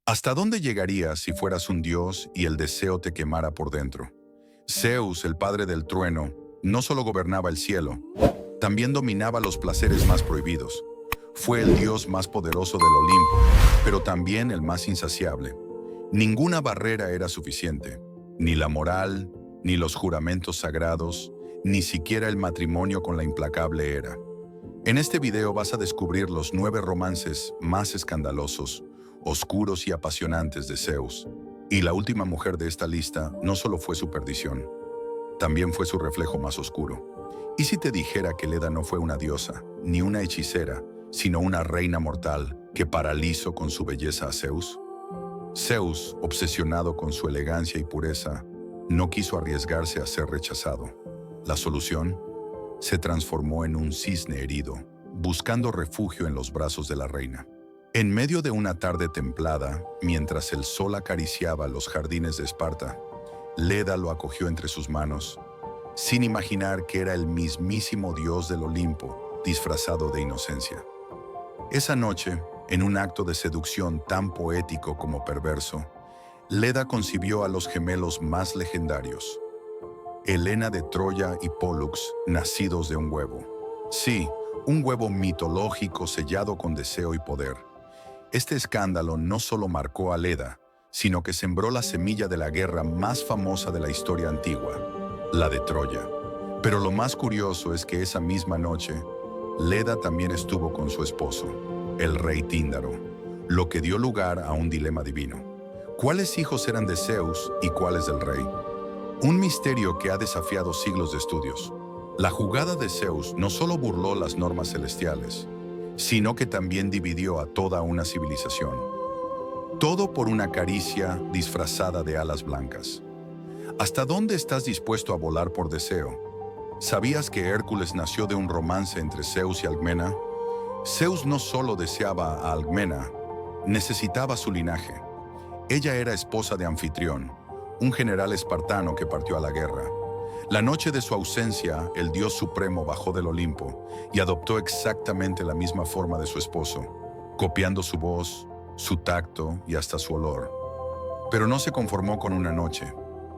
¿Hasta dónde llegarías si fueras un dios y el deseo te quemara por dentro? Zeus, el padre del trueno, no solo gobernaba el cielo, también dominaba los placeres más prohibidos. Fue el dios más poderoso del Olimpo, pero también el más insaciable. Ninguna barrera era suficiente, ni la moral, ni los juramentos sagrados, ni siquiera el matrimonio con la implacable Hera. En este video vas a descubrir los 9 romances más escandalosos, oscuros y apasionantes de Zeus. Y la última mujer de esta lista no solo fue su perdición, también fue su reflejo más oscuro. ¿Y si te dijera que Leda no fue una diosa, ni una hechicera, sino una reina mortal que paralizó con su belleza a Zeus? Zeus, obsesionado con su elegancia y pureza, no quiso arriesgarse a ser rechazado. La solución: se transformó en un cisne herido, buscando refugio en los brazos de la reina. En medio de una tarde templada, mientras el sol acariciaba los jardines de Esparta, Leda lo acogió entre sus manos, sin imaginar que era el mismísimo dios del Olimpo, disfrazado de inocencia. Esa noche, en un acto de seducción tan poético como perverso, Leda concibió a los gemelos más legendarios, Helena de Troya y Pólux, nacidos de un huevo. Sí, un huevo mitológico sellado con deseo y poder. Este escándalo no solo marcó a Leda, sino que sembró la semilla de la guerra más famosa de la historia antigua, la de Troya. Pero lo más curioso es que esa misma noche, Leda también estuvo con su esposo, el rey Tíndaro, lo que dio lugar a un dilema divino. ¿Cuáles hijos eran de Zeus y cuáles del rey? Un misterio que ha desafiado siglos de estudios. La jugada de Zeus no solo burló las normas celestiales, sino que también dividió a toda una civilización. Todo por una caricia disfrazada de alas blancas. ¿Hasta dónde estás dispuesto a volar por deseo? ¿Sabías que Hércules nació de un romance entre Zeus y Alcmena? Zeus no solo deseaba a Alcmena, necesitaba su linaje. Ella era esposa de Anfitrión, un general espartano que partió a la guerra. La noche de su ausencia, el dios supremo bajó del Olimpo y adoptó exactamente la misma forma de su esposo, copiando su voz, su tacto y hasta su olor. Pero no se conformó con una noche.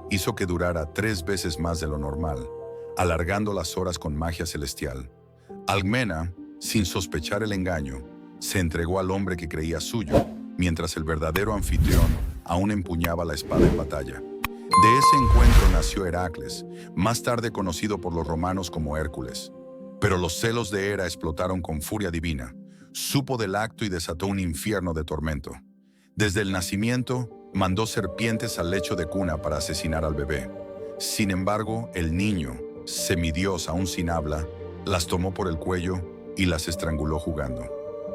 Hizo que durara 3 veces más de lo normal, alargando las horas con magia celestial. Alcmena, sin sospechar el engaño, se entregó al hombre que creía suyo, mientras el verdadero anfitrión aún empuñaba la espada en batalla. De ese encuentro nació Heracles, más tarde conocido por los romanos como Hércules. Pero los celos de Hera explotaron con furia divina. Supo del acto y desató un infierno de tormento. Desde el nacimiento, mandó serpientes al lecho de cuna para asesinar al bebé. Sin embargo, el niño, semidios aún sin habla, las tomó por el cuello y las estranguló jugando.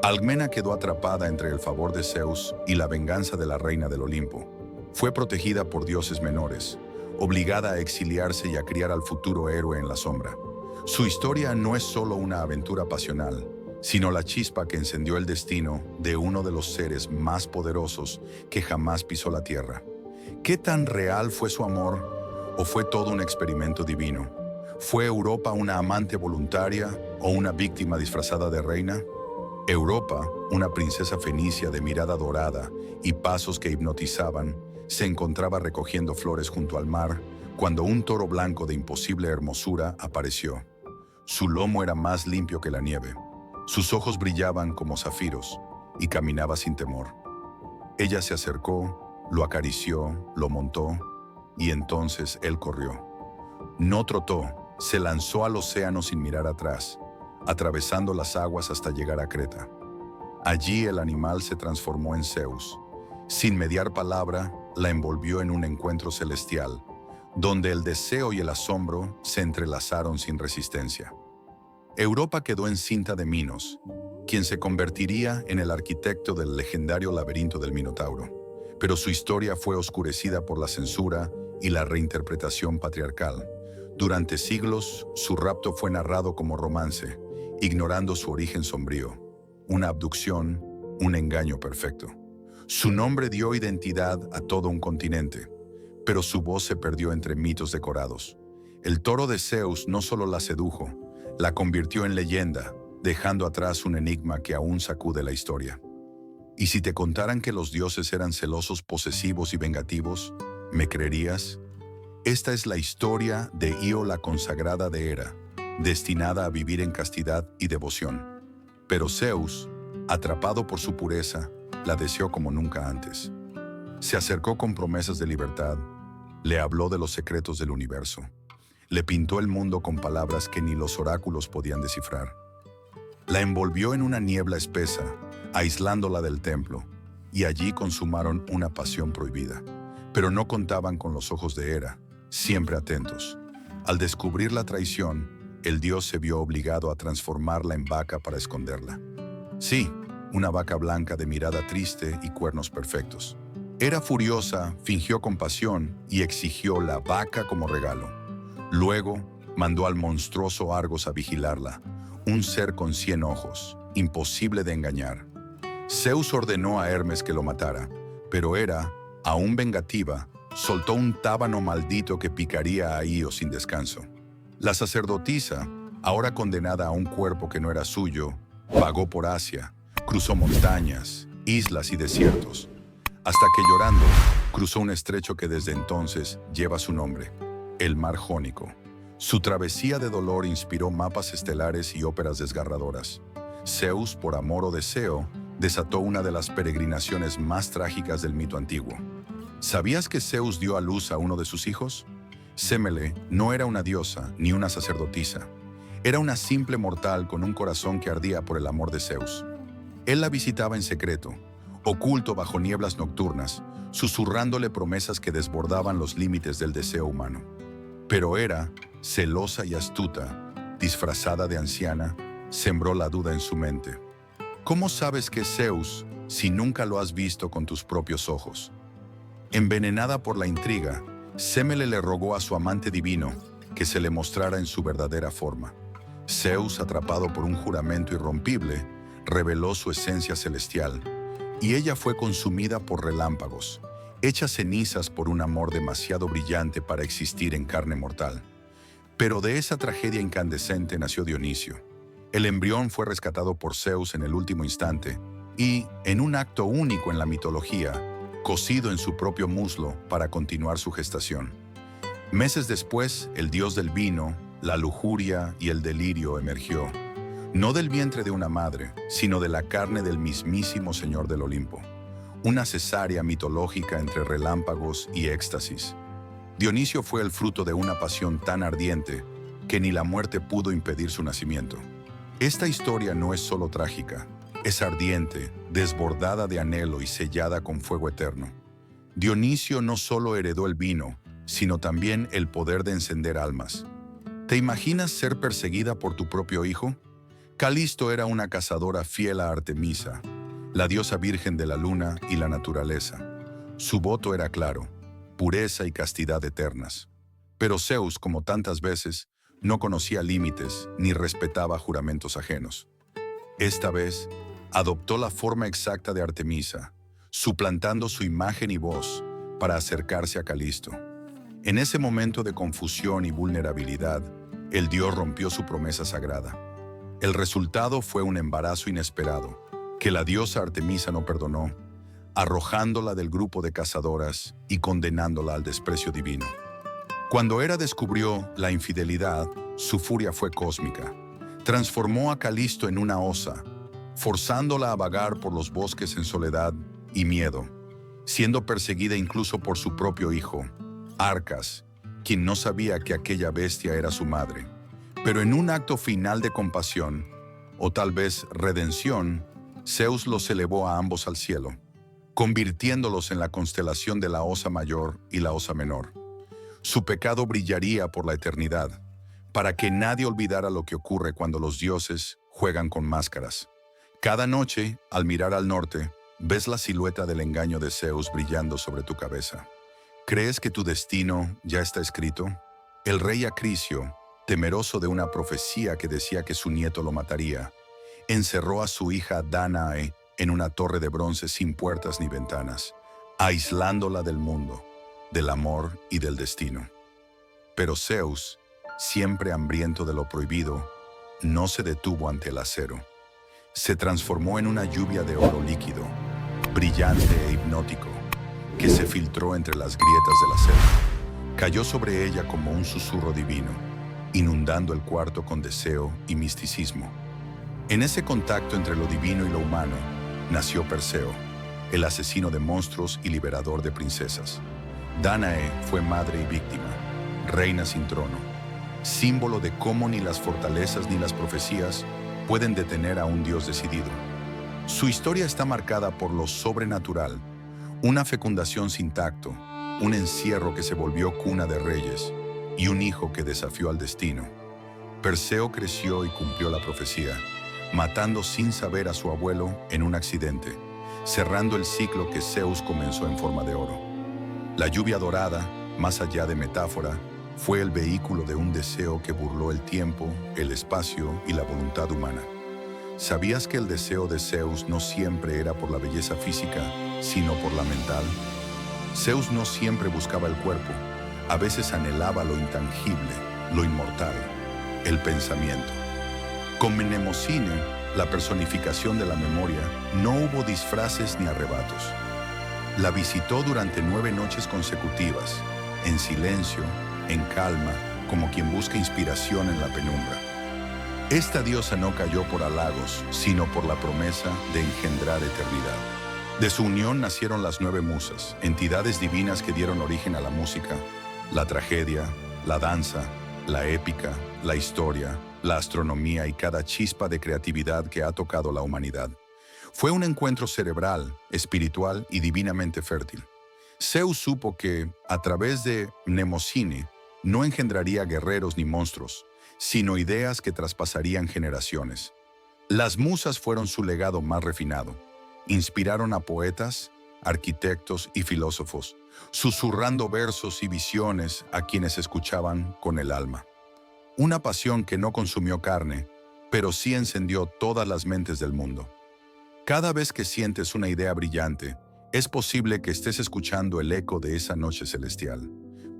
Alcmena quedó atrapada entre el favor de Zeus y la venganza de la reina del Olimpo. Fue protegida por dioses menores, obligada a exiliarse y a criar al futuro héroe en la sombra. Su historia no es solo una aventura pasional, sino la chispa que encendió el destino de uno de los seres más poderosos que jamás pisó la tierra. ¿Qué tan real fue su amor? ¿O fue todo un experimento divino? ¿Fue Europa una amante voluntaria o una víctima disfrazada de reina? Europa, una princesa fenicia de mirada dorada y pasos que hipnotizaban, se encontraba recogiendo flores junto al mar cuando un toro blanco de imposible hermosura apareció. Su lomo era más limpio que la nieve, sus ojos brillaban como zafiros y caminaba sin temor. Ella se acercó, lo acarició, lo montó y entonces él corrió. No trotó, se lanzó al océano sin mirar atrás, atravesando las aguas hasta llegar a Creta. Allí el animal se transformó en Zeus. Sin mediar palabra, la envolvió en un encuentro celestial, donde el deseo y el asombro se entrelazaron sin resistencia. Europa quedó encinta de Minos, quien se convertiría en el arquitecto del legendario laberinto del Minotauro. Pero su historia fue oscurecida por la censura y la reinterpretación patriarcal. Durante siglos, su rapto fue narrado como romance, ignorando su origen sombrío, una abducción, un engaño perfecto. Su nombre dio identidad a todo un continente, pero su voz se perdió entre mitos decorados. El toro de Zeus no solo la sedujo, la convirtió en leyenda, dejando atrás un enigma que aún sacude la historia. ¿Y si te contaran que los dioses eran celosos, posesivos y vengativos, me creerías? Esta es la historia de Io, la consagrada de Hera, destinada a vivir en castidad y devoción. Pero Zeus, atrapado por su pureza, la deseó como nunca antes. Se acercó con promesas de libertad, le habló de los secretos del universo, le pintó el mundo con palabras que ni los oráculos podían descifrar. La envolvió en una niebla espesa, aislándola del templo, y allí consumaron una pasión prohibida. Pero no contaban con los ojos de Hera, siempre atentos. Al descubrir la traición, el dios se vio obligado a transformarla en vaca para esconderla. Sí, una vaca blanca de mirada triste y cuernos perfectos. Hera, furiosa, fingió compasión y exigió la vaca como regalo. Luego, mandó al monstruoso Argos a vigilarla, un ser con 100 ojos, imposible de engañar. Zeus ordenó a Hermes que lo matara, pero Hera, aún vengativa, soltó un tábano maldito que picaría a Io sin descanso. La sacerdotisa, ahora condenada a un cuerpo que no era suyo, vagó por Asia, cruzó montañas, islas y desiertos, hasta que llorando cruzó un estrecho que desde entonces lleva su nombre, el Mar Jónico. Su travesía de dolor inspiró mapas estelares y óperas desgarradoras. Zeus, por amor o deseo, desató una de las peregrinaciones más trágicas del mito antiguo. ¿Sabías que Zeus dio a luz a uno de sus hijos? Sémele no era una diosa ni una sacerdotisa. Era una simple mortal con un corazón que ardía por el amor de Zeus. Él la visitaba en secreto, oculto bajo nieblas nocturnas, susurrándole promesas que desbordaban los límites del deseo humano. Pero Hera, celosa y astuta, disfrazada de anciana, sembró la duda en su mente. ¿Cómo sabes que es Zeus si nunca lo has visto con tus propios ojos? Envenenada por la intriga, Sémele le rogó a su amante divino que se le mostrara en su verdadera forma. Zeus, atrapado por un juramento irrompible, reveló su esencia celestial, y ella fue consumida por relámpagos, hecha cenizas por un amor demasiado brillante para existir en carne mortal. Pero de esa tragedia incandescente nació Dionisio. El embrión fue rescatado por Zeus en el último instante y, en un acto único en la mitología, cosido en su propio muslo para continuar su gestación. Meses después, el dios del vino, la lujuria y el delirio emergió, no del vientre de una madre, sino de la carne del mismísimo Señor del Olimpo. Una cesárea mitológica entre relámpagos y éxtasis. Dionisio fue el fruto de una pasión tan ardiente que ni la muerte pudo impedir su nacimiento. Esta historia no es solo trágica, es ardiente, desbordada de anhelo y sellada con fuego eterno. Dionisio no solo heredó el vino, sino también el poder de encender almas. ¿Te imaginas ser perseguida por tu propio hijo? Calisto era una cazadora fiel a Artemisa, la diosa virgen de la luna y la naturaleza. Su voto era claro, pureza y castidad eternas. Pero Zeus, como tantas veces, no conocía límites ni respetaba juramentos ajenos. Esta vez, adoptó la forma exacta de Artemisa, suplantando su imagen y voz para acercarse a Calisto. En ese momento de confusión y vulnerabilidad, el dios rompió su promesa sagrada. El resultado fue un embarazo inesperado, que la diosa Artemisa no perdonó, arrojándola del grupo de cazadoras y condenándola al desprecio divino. Cuando Hera descubrió la infidelidad, su furia fue cósmica. Transformó a Calisto en una osa, forzándola a vagar por los bosques en soledad y miedo, siendo perseguida incluso por su propio hijo, Arcas, quien no sabía que aquella bestia era su madre. Pero en un acto final de compasión, o tal vez redención, Zeus los elevó a ambos al cielo, convirtiéndolos en la constelación de la Osa Mayor y la Osa Menor. Su pecado brillaría por la eternidad, para que nadie olvidara lo que ocurre cuando los dioses juegan con máscaras. Cada noche, al mirar al norte, ves la silueta del engaño de Zeus brillando sobre tu cabeza. ¿Crees que tu destino ya está escrito? El rey Acrisio, temeroso de una profecía que decía que su nieto lo mataría, encerró a su hija Dánae en una torre de bronce sin puertas ni ventanas, aislándola del mundo, del amor y del destino. Pero Zeus, siempre hambriento de lo prohibido, no se detuvo ante el acero. Se transformó en una lluvia de oro líquido, brillante e hipnótico, que se filtró entre las grietas de la selva. Cayó sobre ella como un susurro divino, inundando el cuarto con deseo y misticismo. En ese contacto entre lo divino y lo humano, nació Perseo, el asesino de monstruos y liberador de princesas. Dánae fue madre y víctima, reina sin trono, símbolo de cómo ni las fortalezas ni las profecías pueden detener a un Dios decidido. Su historia está marcada por lo sobrenatural, una fecundación sin tacto, un encierro que se volvió cuna de reyes y un hijo que desafió al destino. Perseo creció y cumplió la profecía, matando sin saber a su abuelo en un accidente, cerrando el ciclo que Zeus comenzó en forma de oro. La lluvia dorada, más allá de metáfora, fue el vehículo de un deseo que burló el tiempo, el espacio y la voluntad humana. ¿Sabías que el deseo de Zeus no siempre era por la belleza física, sino por la mental? Zeus no siempre buscaba el cuerpo, a veces anhelaba lo intangible, lo inmortal, el pensamiento. Con Mnemosine, la personificación de la memoria, no hubo disfraces ni arrebatos. La visitó durante 9 noches consecutivas, en silencio, en calma, como quien busca inspiración en la penumbra. Esta diosa no cayó por halagos, sino por la promesa de engendrar eternidad. De su unión nacieron las 9 musas, entidades divinas que dieron origen a la música, la tragedia, la danza, la épica, la historia, la astronomía y cada chispa de creatividad que ha tocado la humanidad. Fue un encuentro cerebral, espiritual y divinamente fértil. Zeus supo que, a través de Mnemosine, no engendraría guerreros ni monstruos, sino ideas que traspasarían generaciones. Las musas fueron su legado más refinado. Inspiraron a poetas, arquitectos y filósofos, susurrando versos y visiones a quienes escuchaban con el alma. Una pasión que no consumió carne, pero sí encendió todas las mentes del mundo. Cada vez que sientes una idea brillante, es posible que estés escuchando el eco de esa noche celestial.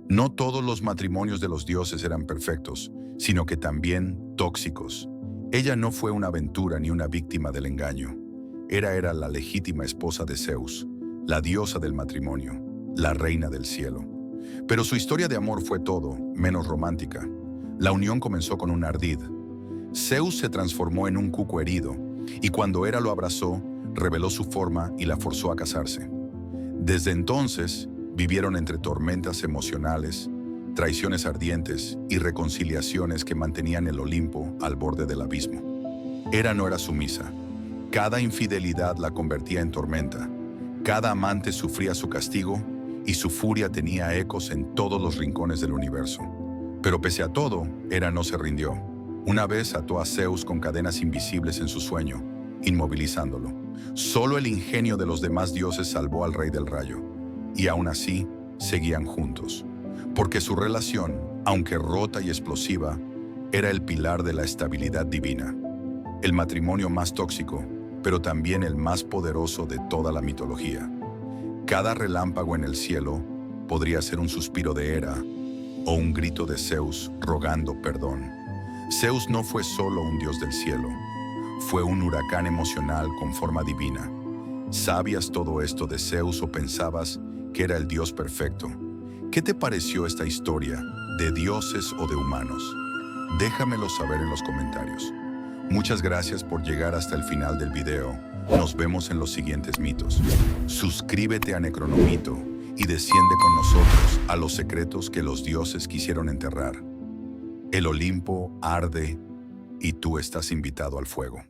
No todos los matrimonios de los dioses eran perfectos, sino que también tóxicos. Ella no fue una aventura ni una víctima del engaño. Era la legítima esposa de Zeus, la diosa del matrimonio, la reina del cielo. Pero su historia de amor fue todo, menos romántica. La unión comenzó con un ardid. Zeus se transformó en un cuco herido, y cuando Hera lo abrazó, reveló su forma y la forzó a casarse. Desde entonces, vivieron entre tormentas emocionales, traiciones ardientes y reconciliaciones que mantenían el Olimpo al borde del abismo. Hera no era sumisa. Cada infidelidad la convertía en tormenta. Cada amante sufría su castigo y su furia tenía ecos en todos los rincones del universo. Pero pese a todo, Hera no se rindió. Una vez ató a Zeus con cadenas invisibles en su sueño, inmovilizándolo. Solo el ingenio de los demás dioses salvó al rey del rayo. Y aún así, seguían juntos. Porque su relación, aunque rota y explosiva, era el pilar de la estabilidad divina. El matrimonio más tóxico, pero también el más poderoso de toda la mitología. Cada relámpago en el cielo podría ser un suspiro de Hera o un grito de Zeus rogando perdón. Zeus no fue solo un dios del cielo, fue un huracán emocional con forma divina. ¿Sabías todo esto de Zeus o pensabas que era el dios perfecto? ¿Qué te pareció esta historia, de dioses o de humanos? Déjamelo saber en los comentarios. Muchas gracias por llegar hasta el final del video. Nos vemos en los siguientes mitos. Suscríbete a Necronomito y desciende con nosotros a los secretos que los dioses quisieron enterrar. El Olimpo arde y tú estás invitado al fuego.